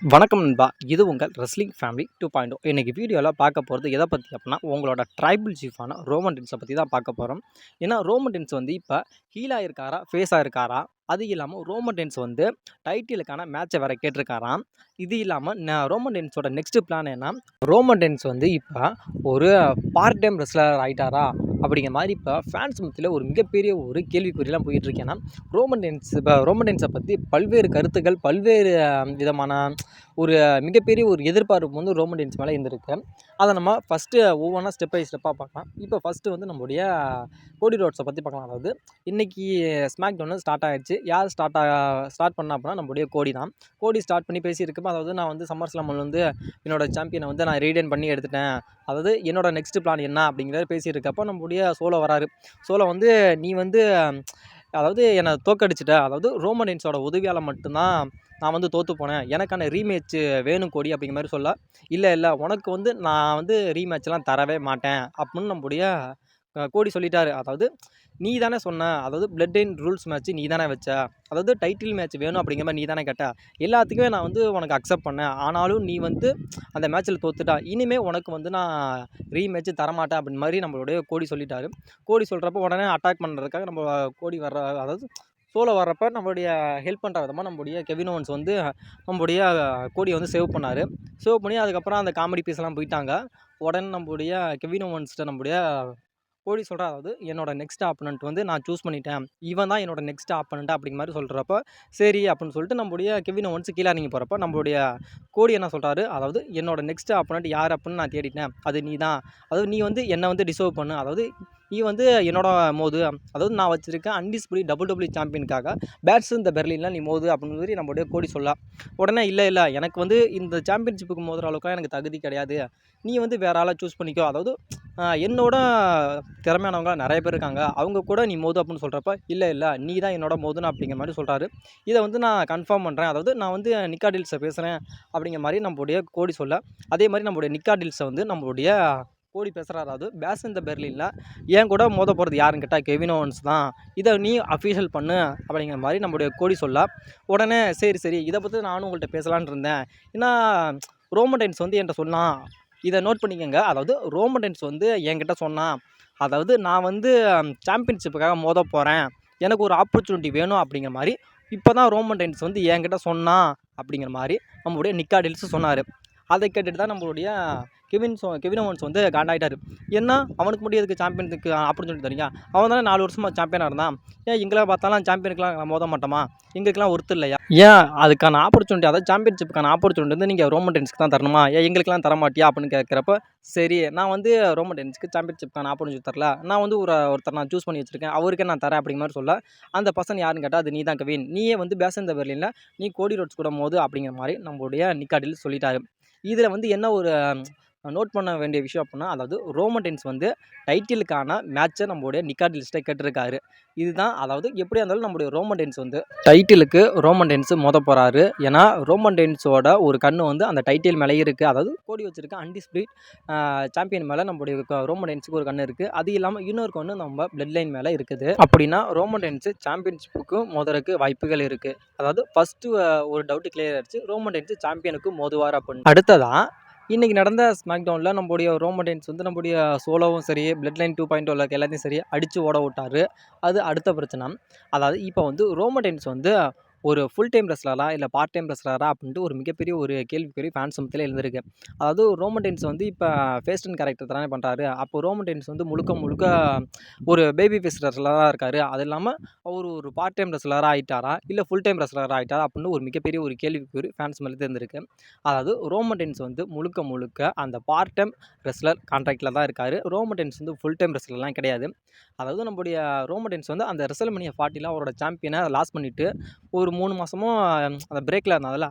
வணக்கம் நண்பா. இது உங்கள் ரெஸ்லிங் ஃபேமிலி 2.0. இன்னைக்கு வீடியோல பார்க்க போறது எத பத்தி அப்டின்னா, உங்களோட ட்ரைபல் சீஃபான ரோமன் ரெயின்ஸ பத்தி தான் பார்க்க போறோம். ஏன்னா ரோமன் ரெயின்ஸ் வந்து இப்ப ஹீலா இருக்காரா? ஃபேஸா இருக்காரா? அது இல்லாம ரோமன் ரெயின்ஸ் வந்து டைட்டிலுக்கான மேட்ச வேற கேட்டிருக்காராம். இது இல்லாம ரோமன் ரெயின்ஸோட நெக்ஸ்ட் பிளான் என்ன? ரோமன் ரெயின்ஸ் வந்து இப்ப ஒரு பார்ட் டைம் ரெஸ்லர் ஆயிட்டாரா? அப்படிங்கிற மாரி இப்ப ஃபேன்ஸ் மத்தியில ஒரு மிகப்பெரிய ஒரு கேள்விக்குறிலாம் போயிட்டு இருக்கு. ஏன்னா ரோமன் ரெயின்ஸ பத்தி பல்வேறு கருத்துக்கள், பல்வேறு விதமான ஒரு மிகப்பெரிய ஒரு எதிர்பார்ப்பு வந்து ரோமன் ரெயின்ஸ் மேலே இருந்திருக்கு. அதை நம்ம ஃபஸ்ட்டு ஒவ்வொன்றா ஸ்டெப் பை ஸ்டெப்பாக பார்க்கலாம். இப்போ ஃபஸ்ட்டு வந்து நம்முடைய கோடி ரோட்ஸை பற்றி பார்க்கலாம். அதாவது இன்றைக்கி ஸ்மாக் டவுன் ஸ்டார்ட் ஆகிடுச்சு. யார் ஸ்டார்ட் பண்ணா அப்படின்னா நம்முடைய கோடி தான். கோடி ஸ்டார்ட் பண்ணி பேசியிருக்கப்போ, அதாவது நான் வந்து சம்மர் ஸ்லாமில் வந்து என்னோடய சாம்பியனை வந்து நான் ரீடைன் பண்ணி எடுத்துட்டேன், அதாவது என்னோட நெக்ஸ்ட் பிளான் என்ன அப்படிங்கிறத பேசியிருக்கப்போ நம்முடைய சோலோ வராரு. சோலோ வந்து நீ வந்து அதாவது என்னை தோக்கடிச்சிட்ட, அதாவது ரோமன் ரெயின்ஸோட உதவியால் மட்டும்தான் நான் வந்து தோற்று போனேன், எனக்கான ரீமேட்ச் வேணும் கோடி அப்படிங்கிற மாதிரி சொல்ல, இல்லை உனக்கு வந்து நான் வந்து ரீமேட்ச்லாம் தரவே மாட்டேன் அப்படின்னு நம்முடைய கோடி சொல்லிட்டாரு. அதாவது நீ தானே சொன்ன, அதாவது பிளட் அண்ட் ரூல்ஸ் மேட்ச் நீ தானே வச்ச, அதாவது டைட்டில் மேட்ச் வேணும் அப்படிங்கிற மாதிரி நீ தானே கேட்ட, எல்லாத்துக்குமே நான் வந்து உனக்கு அக்செப்ட் பண்ணேன், ஆனாலும் நீ வந்து அந்த மேட்ச்சில் தோத்துட்டா, இனிமேல் உனக்கு வந்து நான் ரீமேட்ச் தரமாட்டேன் அப்படின்னு மாதிரி நம்மளுடைய கோடி சொல்லிட்டாரு. கோடி சொல்கிறப்ப உடனே அட்டாக் பண்ணுறதுக்காக நம்ம கோடி வர்ற, அதாவது சோலோ வர்றப்ப நம்மளுடைய ஹெல்ப் பண்ணுற விதமாக நம்முடைய கெவின் ஓவன்ஸ் வந்து நம்முடைய கோடியை வந்து சேவ் பண்ணார். சேவ் பண்ணி அதுக்கப்புறம் அந்த காமெடி பீஸ்லாம் போயிட்டாங்க. உடனே நம்முடைய கெவின் ஓவன்ஸ்கிட்ட நம்முடைய கோடி சொல்கிறா, அதாவது என்னோட நெக்ஸ்ட் ஆப்பனண்ட் வந்து நான் சூஸ் பண்ணிட்டேன், இவன் தான் என்னோட நெக்ஸ்ட் ஆப்பனண்ட் அப்படிங்கிற மாதிரி சொல்கிறப்ப, சரி அப்படின்னு சொல்லிட்டு நம்முடைய கெவின் ஓவன்ஸ் கீழே இறங்கி போகிறப்ப நம்மளுடைய கோடி என்ன சொல்கிறாரு, அதாவது என்னோட நெக்ஸ்ட் ஆப்பனண்ட் யார் அப்படின்னு நான் தேடிட்டேன், அது நீ தான், அதாவது நீ வந்து என்னை வந்து டிசர்வ் பண்ணு, அதாவது நீ வந்து என்னோட மோது, அதாவது நான் வச்சுருக்கேன் அன்டிஸ்பியூட்டட் டபிள்யூ சாம்பியனுக்காக பேட்ஸ் இந்த பெர்லினில் நீ மோது அப்படின்னு சொல்லி நம்மளுடைய கோடி சொல்ல, உடனே இல்லை எனக்கு வந்து இந்த சாம்பியன்ஷிப்புக்கு மோதுற அளவுக்கு எனக்கு தகுதி கிடையாது, நீ வந்து வேற ஆளை சூஸ் பண்ணிக்கோ, அதாவது என்னோட திறமையானவங்க நிறைய பேர் இருக்காங்க, அவங்க கூட நீ மோது அப்படின்னு சொல்கிறப்ப, இல்லை நீ தான் என்னோட மோதுன்னு அப்படிங்கிற மாதிரி சொல்கிறாரு. இதை வந்து நான் கன்ஃபார்ம் பண்ணுறேன், அதாவது நான் வந்து நிக்கா டீல்ஸை பேசுகிறேன் அப்படிங்கிற மாதிரி நம்மளுடைய கோடி சொல்ல, அதே மாதிரி நம்மளுடைய நிக்கா டீல்ஸை வந்து நம்மளுடைய கோடி பேசுகிறாரு. அதாவது பேஸ் இந்த பெர்லினில் ஏன் கூட மோத போகிறது யாருன்னு கேட்டால் கெவின் ஓவன்ஸ் தான், இதை நீ அஃபீஷியல் பண்ணு அப்படிங்கிற மாதிரி நம்மளுடைய கோடி சொல்ல, உடனே சரி இதை பற்றி நானும் உங்கள்கிட்ட பேசலான்னு இருந்தேன், ஏன்னா ரோமன் ரெயின்ஸ் வந்து என்கிட்ட சொன்னான், இதை நோட் பண்ணிக்கோங்க, அதாவது ரோமன் ரெயின்ஸ் வந்து என்கிட்ட சொன்னான், அதாவது நான் வந்து சாம்பியன்ஷிப்புக்காக மோத போகிறேன், எனக்கு ஒரு ஆப்பர்ச்சுனிட்டி வேணும் அப்படிங்கிற மாதிரி இப்போ தான் ரோமன் ரெயின்ஸ் வந்து என்கிட்ட சொன்னான் அப்படிங்கிற மாதிரி நம்மளுடைய நிக்கா டீல்ஸ் சொன்னார். அதை கேட்டுட்டு தான் நம்மளுடைய கெவின் ஓவன்ஸ் வந்து காண்டாயிட்டார். ஏன்னா அவனுக்கு மட்டும் எதுக்கு சாம்பியனுக்கு ஆப்பர்ச்சுனிட்டி தரீங்க, அவன் தானே 4 வருஷமாக சாம்பியனாக இருந்தான், ஏன் எங்கெல்லாம் பார்த்தாலும் சாம்பியனுக்குலாம் மோத மாட்டோமா, எங்களுக்குலாம் ஒருத்தர் இல்லையா, ஏன் அதுக்கான ஆப்பர்ச்சுனிட்டி, அதாவது சாம்பியன்ஷிப்புக்கான ஆப்பர்ச்சுனிட்டி வந்து நீங்கள் ரோமன் ரெயின்ஸ்க்கு தான் தரணுமா, ஏன் எங்களுக்குலாம் தரமாட்டியா அப்படின்னு கேட்குறப்ப, சரி நான் வந்து ரோமன் ரெயின்ஸ்க்கு சாம்பியன்ஷிப்புக்கான ஆப்பர்ச்சுனிட்டி தரல, நான் வந்து ஒருத்தர் நான் சூஸ் பண்ணி வச்சுருக்கேன், அவருக்கே நான் தரேன் அப்படிங்கிற மாதிரி சொல்ல, அந்த பர்சன் யாருன்னு கேட்டால் அது நீ தான் கெவின், நீயே வந்து பேஸ் இந்த பெர்லினில் நீ கோடி ரோட்ஸ் கூட மோது அப்படிங்கிற மாதிரி நம்மளுடைய நிக்கா டீல்ஸ் சொல்லிட்டாரு. இதில் வந்து என்ன ஒரு நோட் பண்ண வேண்டிய விஷயம் அப்படின்னா, அதாவது ரோமன் ரெயின்ஸ் வந்து டைட்டிலுக்கான மேட்சை நம்மளுடைய நிக்கா டீல்ஸ்ட்டை கேட்டிருக்காரு. இதுதான், அதாவது எப்படியா இருந்தாலும் நம்மளுடைய ரோமன் ரெயின்ஸ் வந்து டைட்டிலுக்கு ரோமன் ரெயின்ஸ் மோத போகிறாரு. ஏன்னா ரோமன் ரெயின்ஸோட ஒரு கண்ணு வந்து அந்த டைட்டில் மேலே இருக்குது, அதாவது கோடி வச்சுருக்க அன்டிஸ்பியூட்டட் சாம்பியன் மேலே நம்மளுடைய ரோமன் ரெயின்ஸுக்கு ஒரு கண்ணு இருக்குது, அது இல்லாமல் இன்னொரு கண்ணு நம்ம பிளட் லைன் மேலே இருக்குது. அப்படின்னா ரோமன் ரெயின்ஸ் சாம்பியன்ஷிப்புக்கு மோதுறதுக்கு வாய்ப்புகள் இருக்குது. அதாவது ஃபஸ்ட்டு ஒரு டவுட்டு கிளியர் ஆயிடுச்சு, ரோமன் ரெயின்ஸ் சாம்பியனுக்கு மோதுவார் அப்படின்னு. அடுத்ததான் இன்றைக்கி நடந்த ஸ்மாக் டவுனில் நம்முடைய ரோமன் ரெயின்ஸ் வந்து நம்முடைய சோலோவும் சரி, பிளட் லைன் 2.0 எல்லாத்தையும் சரி அடித்து ஓட விட்டார். அது அடுத்த பிரச்சனை. அதாவது இப்போ வந்து ரோமன் ரெயின்ஸ் வந்து ஒரு ஃபுல் டைம் ரெஸ்லரா இல்லை பார்ட் டைம் ரெஸ்லரா அப்படின்ட்டு ஒரு மிகப்பெரிய ஒரு கேள்விக்குறி ஃபேன்ஸ் மத்தியில் இருந்திருக்கு. அதாவது ரோமன் ரெயின்ஸ் வந்து இப்போ ஃபேஸ் டர்ன் கேரக்டர் தானே பண்ணுறாரு, அப்போ ரோமன் ரெயின்ஸ் வந்து முழுக்க ஒரு பேபி ஃபேஸ் ரெஸ்லராக இருக்கார், அது இல்லாமல் அவர் ஒரு பார்ட் டைம் ரெஸ்லராக ஆகிட்டாரா இல்லை ஃபுல் டைம் ரெஸ்லராக ஆகிட்டாரா அப்படின்னு ஒரு மிகப்பெரிய ஒரு கேள்விக்குறி ஃபேன்ஸ் மேலே இருந்திருக்கு. அதாவது ரோமன் ரெயின்ஸ் வந்து முழுக்க அந்த பார்ட் டைம் ரெஸ்லர் கான்ட்ராக்டில் தான் இருக்கார், ரோமன் ரெயின்ஸ் வந்து ஃபுல் டைம் ரெஸ்லர்லாம் கிடையாது. அதாவது நம்முடைய ரோமன் ரெயின்ஸ் வந்து அந்த ரெசல்மனியா 40 அவரோட சாம்பியனை லாஸ் பண்ணிவிட்டு ஒரு 3 மாதமும் அந்த பிரேக்கில் இருந்தாதில்ல,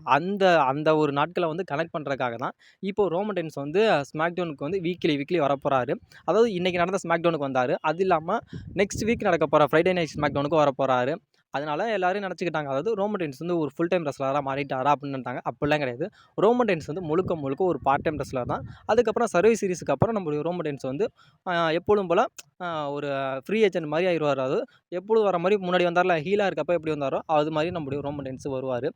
அந்த ஒரு நாட்களை வந்து கனெக்ட் பண்ணுறதுக்காக தான் இப்போது ரோமன் ரெயின்ஸ் வந்து ஸ்மாக் டவுனுக்கு வந்து வீக்லி வரப்போகிறாரு. அதாவது இன்றைக்கி நடந்த ஸ்மாக் டவுனுக்கு வந்தார், அது இல்லாமல் நெக்ஸ்ட் வீக் நடக்க போகிற ஃப்ரைடே நைட் ஸ்மாக் டவுனுக்கு வரப்போகிறாரு. அதனால எல்லாரும் நினச்சிக்கிட்டாங்க. அதாவது ரோமன் ரெயின்ஸ் வந்து ஒரு ஃபுல் டைம் ரெஸ்லரா மாறிட்டாரா அப்படின்னு நினைத்தாங்க. அப்படிலாம் கிடையாது. ரோமன் ரெயின்ஸ் வந்து முழுக்க முழுக்க ஒரு பார்ட் டைம் ரெஸ்லர் தான். அதுக்கப்புறம் சர்வை சீரிஸுக்கு அப்புறம் நம்முடைய ரோமன் ரெயின்ஸ் வந்து எப்பொழுதும் போல ஒரு ஃப்ரீ ஏஜென்ட் மாரி ஆயிருவாரு. அதாவது எப்பொழுதும் வர மாரி முன்னாடி வந்தார்ல, ஹீலா இருக்கப்ப எப்படி வந்தாரோ, அது மாரி நம்முடைய ரோமன் ரெயின்ஸ் வருவாரு.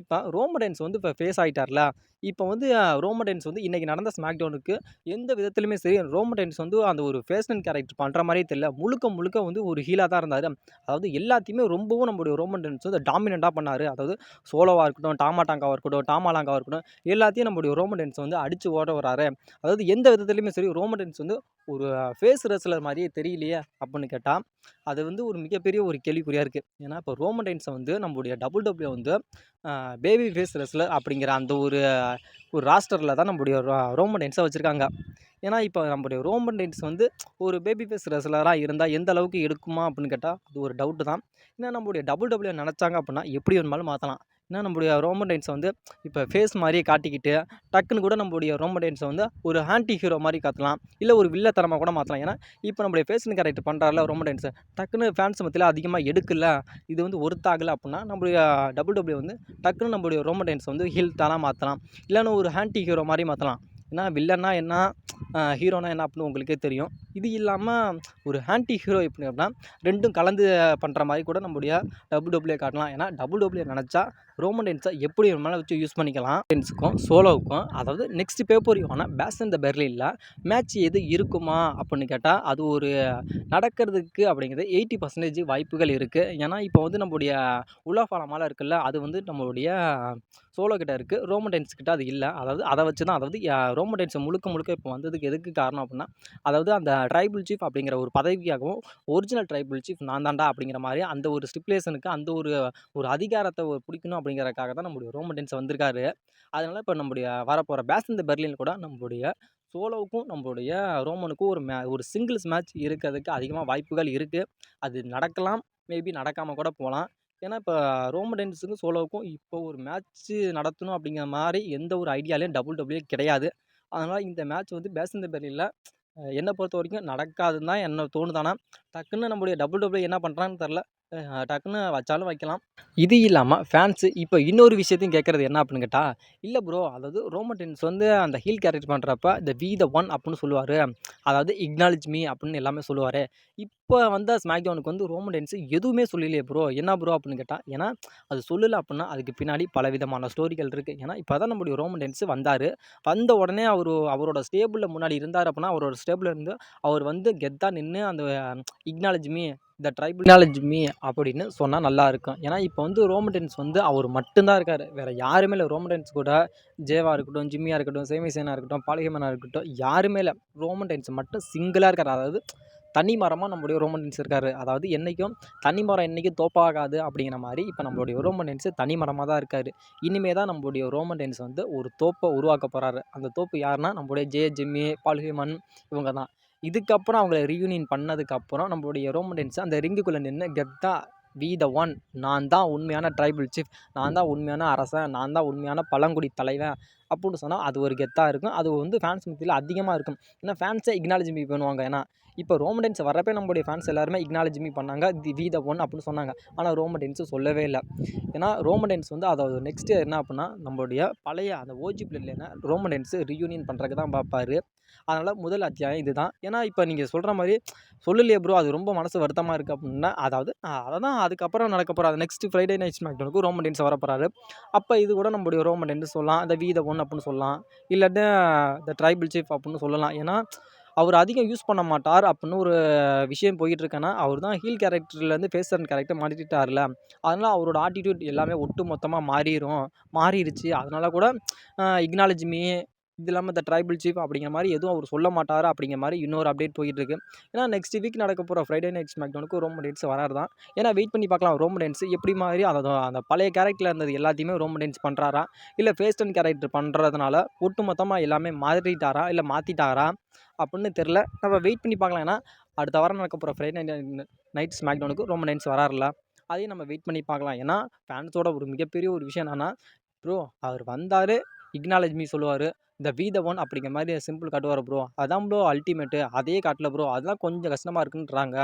இப்ப ரோமன் ரெயின்ஸ் வந்து இப்ப ஃபேஸ் ஆயிட்டார்ல. இப்ப வந்து ரோமன் ரெயின்ஸ் வந்து இன்னைக்கு நடந்த ஸ்மாக் டவுனுக்கு எந்த விதத்திலுமே சரி, ரோமன் ரெயின்ஸ் வந்து அந்த ஒரு ஃபேஸ் அண்ட் கேரக்டர் பண்ற மாரியே தெரியல. முழுக்க முழுக்க வந்து ஒரு ஹீலா தான் இருந்தாரு. அதாவது எல்லாத்தையுமே ரொம்பவும் நம்முடைய ரோமன் ரெயின்ஸ் வந்து டாமினன்ட்டா பண்ணாரு. அதாவது சோலோவா இருக்கட்டும், டாமாடாங்காவா இருக்கட்டும், டாமாலாங்காவா இருக்கட்டும், எல்லாத்தையும் நம்முடைய ரோமன் ரெயின்ஸ் வந்து அடிச்சு ஓட வராரு. அதாவது எந்த விதத்திலுமே சரி, ரோமன் ரெயின்ஸ் வந்து ஒரு ஃபேஸ் ரெஸ்லர் மாரியே தெரியலையே அப்படின்னு கேட்டா, அது வந்து ஒரு மிகப்பெரிய ஒரு கேள்விக்குறியா இருக்கு. ஏன்னா, இப்போ ரோமன் ரெயின்ஸ வந்து நம்முடைய WWE வந்து பேபி ஃபேஸ் ரெஸ்லர் அப்படிங்கிற அந்த ஒரு ஒரு ராஸ்டர்ல தான் நம்முடைய ரோமன் ரெயின்ஸ வச்சிருக்காங்க. ஏன்னா, இப்போ நம்முடைய ரோமன் ரெயின்ஸ் வந்து ஒரு பேபி ஃபேஸ் ரெஸ்லரா இருந்தா எந்த அளவுக்கு எடுக்குமா அப்படின்னு கேட்டா, அது ஒரு டவுட்டு தான். ஏன்னா, நம்முடைய WWE நெனச்சாங்க அப்படின்னா எப்படி வேணுமாலும் மாத்தலாம். ஏன்னா, நம்முடைய ரோமன் ரெயின்ஸ வந்து இப்போ ஃபேஸ் மாரியே காட்டிக்கிட்டு, டக்குன்னு கூட நம்முடைய ரோமன் ரெயின்ஸ வந்து ஒரு ஆன்டி ஹீரோ மாரி காட்டலாம். இல்ல ஒரு வில்லத்தனமா கூட மாத்தலாம். ஏன்னா, இப்போ நம்முடைய ஃபேஷன் கேரக்டர் பண்றார்ல ரோமன் ரெயின்ஸ், டக்குன்னு ஃபேன்ஸ் மத்தியில அதிகமா எடுக்கல, இது வந்து ஒர்த் ஆகல அப்படின்னா, நம்முடைய WWE வந்து டக்குன்னு நம்முடைய ரோமன் ரெயின்ஸ வந்து ஹீல் தானா மாத்தலாம். இல்லன்னா ஒரு ஆன்டி ஹீரோ மாரி மாத்தலாம். ஏன்னா, வில்லன்னா என்ன, ஹீரோனா என்ன அப்படின்னு உங்களுக்கே தெரியும். இது இல்லாம ஒரு ஆன்டி ஹீரோ எப்படி அப்படின்னா, 2ம் கலந்து பண்ற மாரி கூட நம்முடைய WWE காட்டலாம். ஏன்னா, WWE நெனச்சா ரோமன் ரெயின்ஸ எப்படி வேணுமானாலும் வச்சு யூஸ் பண்ணிக்கலாம். ரெயின்ஸுக்கும், சோலோவுக்கும் அதாவது நெக்ஸ்ட் பேப்பர் பேஷ் இன் த பெர்லின்ல மேட்ச் எது இருக்குமா அப்படின்னு கேட்டா, அது ஒரு நடக்கிறதுக்கு அப்படிங்கிறது 80% வாய்ப்புகள் இருக்கு. ஏன்னா, இப்போ வந்து நம்முடைய உலோக இருக்குல்ல, அது வந்து நம்மளுடைய சோலோ கிட்ட இருக்கு. ரோமன் ரெயின்ஸ் கிட்ட அது இல்ல. அதாவது அத வச்சு தான் அதாவது ரோமன் ரெயின்ஸ் முழுக்க முழுக்க இப்போ வந்ததுக்கு எதுக்கு காரணம் அப்படின்னா, அதாவது அந்த ட்ரைபல் சீஃப் அப்படிங்கிற ஒரு பதவிக்காகவும், ஒரிஜினல் ட்ரைபல் சீஃப் நான் தான்டா அப்படிங்கிற மாரி அந்த ஒரு ஸ்டிப்புலேஷனுக்கு அந்த ஒரு ஒரு அதிகாரத்த பிடிக்கணும் அப்படிங்கிறதுக்காக தான் நம்முடைய ரோமன் ரெயின்ஸ் வந்திருக்காரு. அதனால இப்போ நம்முடைய வரப்போற பேஷ் இன் த பெர்லின் கூட நம்மளுடைய சோலோவுக்கும் நம்மளுடைய ரோமனுக்கும் ஒரு சிங்கிள்ஸ் மேட்ச் இருக்கிறதுக்கு அதிகமா வாய்ப்புகள் இருக்கு. அது நடக்கலாம். மேபி நடக்காம கூட போலாம். ஏன்னா, இப்போ ரோமன் ரெயின்ஸுக்கும் சோலோவுக்கும் இப்போ ஒரு மேட்ச்சு நடத்தணும் அப்படிங்கிற மாரி எந்த ஒரு ஐடியாலயும் WWE கிடையாது. அதனால இந்த மேட்ச் வந்து பேஷ் இன் த பெர்லின்ல என்ன பொறுத்தவரைக்கும் நடக்காதுன்னு தான் என்ன தோணுது. ஆனா, டக்குன்னு நம்முடைய WWE என்ன பண்றாங்கன்னு தெரியல. டக்குன்னு வச்சாலும் வைக்கலாம். இது இல்லாம ஃபேன்ஸு இப்போ இன்னொரு விஷயத்தையும் கேட்கறது என்ன அப்படின்னு கேட்டா, இல்ல ப்ரோ அதாவது ரோமன் ரெயின்ஸ் வந்து அந்த ஹீல் கேரக்டர் பண்றப்ப இந்த வி த ஒன் அப்படின்னு சொல்லுவாரு. அதாவது இக்னாலஜ் மீ அப்படின்னு எல்லாமே சொல்லுவாரு. இப்ப வந்த ஸ்மாக் டவுனுக்கு வந்து ரோமன் ரெயின்ஸ் எதுவுமே சொல்லலையே ப்ரோ. என்ன ப்ரோ அப்படின்னு கேட்டா, ஏன்னா அது சொல்லல அப்படின்னா அதுக்கு பின்னாடி பலவிதமான ஸ்டோரிகள் இருக்கு. ஏன்னா இப்ப தான் நம்முடைய ரோமன் ரெயின்ஸ் வந்தாரு. வந்த உடனே அவரோட ஸ்டேபிள்ல முன்னாடி இருந்தாரு அப்படின்னா, அவரோட ஸ்டேபிள்ல இருந்து அவர் வந்து கெத்தா நின்னு அந்த இக்னாலஜ் மீ த ட்ரைபல் இக்னாலஜ் மீ அப்படின்னு சொன்னா நல்லா இருக்கும். ஏன்னா இப்போ வந்து ரோமன் ரெயின்ஸ் வந்து அவர் மட்டும் தான் இருக்காரு. வேற யாருமே இல்ல. ரோமன் ரெயின்ஸ் கூட ஜேவா இருக்கட்டும், ஜிம்மியா இருக்கட்டும், சேமி சேனா இருக்கட்டும், பால் ஹேமனா இருக்கட்டும், யாருமே இல்ல. ரோமன் ரெயின்ஸ் மட்டும் சிங்கிளா இருக்காரு. அதாவது தனி மரமா நம்முடைய ரோமன் ரெயின்ஸ் இருக்காரு. அதாவது என்னைக்கும் தனி மரம் என்னைக்கும் தோப்பாகாது அப்படிங்கிற மாரி இப்ப நம்மளுடைய ரோமன் ரெயின்ஸ் தனி மரமா தான் இருக்காரு. இனிமே தான் நம்முடைய ரோமன் ரெயின்ஸ் வந்து ஒரு தோப்ப உருவாக்க போறாரு. அந்த தோப்பு யாருன்னா நம்முடைய ஜிம்மி, பால் ஹேமன் இவங்க தான். இதுக்கப்புறம் அவங்கள ரீயூனியன் பண்ணதுக்கப்புறம் நம்மளுடைய ரோமன் ரெயின்ஸ் அந்த ரிங்குக்குள்ள நின்னு கெத்தா வி த ஒன், நான் தான் உண்மையான ட்ரைபல் சீஃப், நான் தான் உண்மையான அரசன், நான் தான் உண்மையான பழங்குடி தலைவன் அப்படின்னு சொன்னா அது ஒரு கெத்தா இருக்கும். அது வந்து ஃபேன்ஸ் மத்தியில அதிகமா இருக்கும். ஏன்னா ஃபேன்ஸே இக்னாலஜ் மீ பண்ணுவாங்க. ஏன்னா இப்போ ரோமன் ரெயின்ஸ் வர்றப்பயே நம்மளுடைய ஃபேன்ஸ் எல்லாருமே இக்னாலஜ் மீ பண்ணாங்க. வி த ஒன் அப்படின்னு சொன்னாங்க. ஆனா ரோமன் ரெயின்ஸ் சொல்லவே இல்ல. ஏன்னா ரோமன் ரெயின்ஸ் வந்து அதாவது நெக்ஸ்ட் என்ன அப்படின்னா நம்மளுடைய பழைய அந்த ஓஜி பிளட் லைன ரோமன் ரெயின்ஸ் ரீயூனியன் பண்றதுக்கு தான் பார்ப்பாரு. அதனால முதல் அத்தியாயம் இதுதான். ஏன்னா இப்போ நீங்க சொல்ற மாரி சொல்லலையே ப்ரோ அது ரொம்ப மனசு வருத்தமா இருக்கு அப்படின்னா, அதாவது அததான் அதுக்கப்புறம் நடக்க போற நெக்ஸ்ட் ஃப்ரைடே நைட் ஸ்மாக்டவுனுக்கு ரோமன் ரெயின்ஸ் வரப்போறாரு. அப்ப இது கூட நம்முடைய ரோமன் ரெயின்ஸ் சொல்லலாம். இந்த வி த ஒன் அப்படின்னு சொல்லலாம். இல்லாட்டா த ட்ரைபல் சீஃப் அப்படின்னு சொல்லலாம். ஏன்னா அவர் அதிகம் யூஸ் பண்ண மாட்டார் அப்படின்னு ஒரு விஷயம் போயிட்டு இருக்கேன்னா, அவர் தான் ஹீல் கேரக்டர்லேருந்து ஃபேஸ் டர்ன் கேரக்டர் மாறிட்டார்ல. அதனால அவரோட ஆட்டிட்யூட் எல்லாமே ஒட்டு மொத்தமா மாறிருச்சு. அதனால கூட இக்னாலஜ் மீ இது இல்லாம இந்த ட்ரைபல் சீஃப் அப்படிங்கிற மாரி எதுவும் அவர் சொல்ல மாட்டாரு அப்படிங்கிற மாரி இன்னொரு அப்டேட் போயிட்டு இருக்கு. ஏன்னா நெக்ஸ்ட் வீக் நடக்க போற ஃப்ரைடே நைட் ஸ்மாக்டவுனுக்கு ரோமன் ரெயின்ஸ் வராரு தான். ஏன்னா வெயிட் பண்ணி பார்க்கலாம் ரோமன் ரெயின்ஸ் எப்படி மாரி அந்த பழைய கேரக்டர்ல இருந்தது எல்லாத்தையுமே ரோமன் ரெயின்ஸ் பண்றாரா? இல்ல ஃபேஸ் டர்ன் கேரக்டர் பண்றதுனால ஒட்டுமொத்தமா எல்லாமே மாறிட்டாரா? இல்ல மாத்திட்டாரா? அப்படின்னு தெரியல. நம்ம வெயிட் பண்ணி பார்க்கலாம். ஏன்னா அடுத்த வாரம் நடக்க போற ஃப்ரைடே நைட் ஸ்மாக்டவுனுக்கு ரோமன் ரெயின்ஸ் வராருல்ல. அதையும் நம்ம வெயிட் பண்ணி பார்க்கலாம். ஏன்னா ஃபேன்ஸோட ஒரு மிகப்பெரிய ஒரு விஷயம் என்னன்னா, ப்ரோ அவர் வந்தாரு, இக்னாலஜ் மீ சொல்லுவாரு. இந்த வி த ஒன் அப்படிங்கிற மாரி சிம்பிள் காட்டுவாரு ப்ரோ. அதான் ப்ரோ அல்டிமேட்டு. அதையே காட்டல ப்ரோ. அதுதான் கொஞ்சம் கஷ்டமா இருக்குன்றாங்க.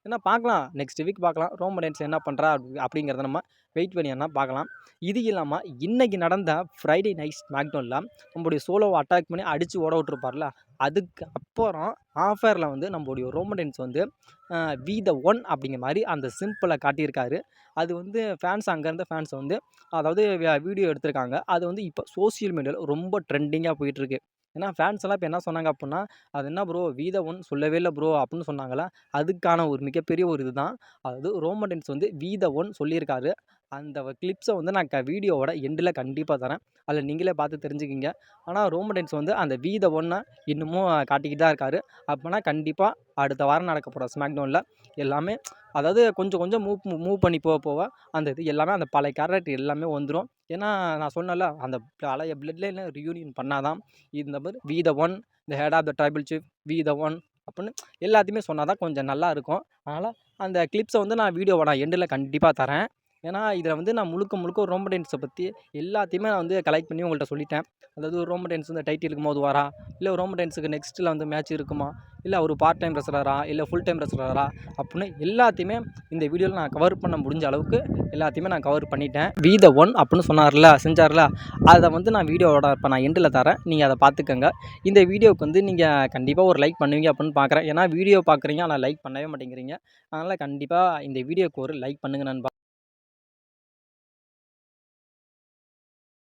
ஏன்னா பார்க்கலாம், நெக்ஸ்ட் வீக் பார்க்கலாம். ரோமன் ரெயின்ஸ் என்ன பண்ணுறா அப்படிங்கிறத நம்ம வெயிட் பண்ணி வேணா பார்க்கலாம். இது இல்லாமல் இன்னைக்கு நடந்த ஃப்ரைடே நைட் ஸ்மாக்டவுனில் நம்மளுடைய சோலோவை அட்டாக் பண்ணி அடித்து ஓட விட்டுருப்பார்ல, அதுக்கு அப்புறம் ஆஃபரில் வந்து நம்மளுடைய ரோமன் ரெயின்ஸ் வந்து வி த ஒன் அப்படிங்கிற மாதிரி அந்த சிம்பிளை காட்டியிருக்காரு. அது வந்து ஃபேன்ஸ் அங்கே இருந்த ஃபேன்ஸ் வந்து அதாவது வீடியோ எடுத்திருக்காங்க. அது வந்து இப்போ சோசியல் மீடியாவில் ரொம்ப ட்ரெண்டிங்காக போயிட்டுருக்கு. ஏன்னா ஃபேன்ஸ் எல்லாம் இப்போ என்ன சொன்னாங்க அப்படின்னா, அது என்ன ப்ரோ வி த ஒன் சொல்லவே இல்லை ப்ரோ அப்படின்னு சொன்னாங்களா, அதுக்கான ஒரு மிகப்பெரிய ஒரு இதுதான். அதாவது ரோமன் ரெயின்ஸ் வந்து வி த ஒன் சொல்லியிருக்காரு. அந்த கிளிப்ஸை வந்து நான் வீடியோவோட எண்டில் கண்டிப்பாக தரேன். அதில் நீங்களே பார்த்து தெரிஞ்சுக்கிங்க. ஆனால் ரோமன் ரெயின்ஸ் வந்து அந்த வி த ஒன்னை இன்னமும் காட்டிக்கிட்டு தான் இருக்காரு. அப்போனா கண்டிப்பாக அடுத்த வாரம் நடக்க போகிற ஸ்மாக்டவுனில் எல்லாமே அதாவது கொஞ்சம் கொஞ்சம் மூவ் பண்ணி போக போக அந்த இது எல்லாமே அந்த பழைய கேரக்டர் எல்லாமே வந்துடும். ஏன்னா நான் சொன்னேன்ல, அந்த பழைய பிளட் லைனில் ரியூனியன் பண்ணாதான் இந்த மாதிரி we the one, the head of the tribal chief, we the one அப்படின்னு எல்லாத்தையுமே சொன்னால் தான் கொஞ்சம் நல்லா இருக்கும். அதனால் அந்த கிளிப்ஸை வந்து நான் வீடியோவோட எண்டில் கண்டிப்பாக தரேன். ஏன்னா இதில் வந்து நான் முழுக்க முழுக்க ரோமன் ரெயின்ஸை பற்றி எல்லாத்தையுமே நான் வந்து கலெக்ட் பண்ணி உங்கள்கிட்ட சொல்லிட்டேன். அதாவது ரோமன் ரெயின்ஸ் வந்து டைட்டிலுக்கு மோதுவாரா, இல்லை ரோமன் ரெயின்ஸுக்கு நெக்ஸ்ட்டில் வந்து மேட்ச் இருக்குமா, இல்லை அவர் பார்ட் டைம் ரெஸ்லரா, இல்லை ஃபுல் டைம் ரெஸ்லரா அப்படின்னு எல்லாத்தையுமே இந்த வீடியோவில் நான் கவர் பண்ண முடிஞ்ச அளவுக்கு எல்லாத்தையுமே நான் கவர் பண்ணிட்டேன். வி த ஒன் அப்படின்னு செஞ்சார்ல, அதை வந்து நான் வீடியோவோட இப்போ நான் எண்டில் தரேன். நீங்கள் அதை பார்த்துக்கங்க. இந்த வீடியோவுக்கு வந்து நீங்கள் கண்டிப்பாக ஒரு லைக் பண்ணுவீங்க அப்படின்னு பார்க்குறேன். ஏன்னா வீடியோ பார்க்குறீங்க ஆனால் லைக் பண்ணவே மாட்டேங்கிறீங்க. அதனால் கண்டிப்பாக இந்த வீடியோவுக்கு ஒரு லைக் பண்ணுங்க நண்பா.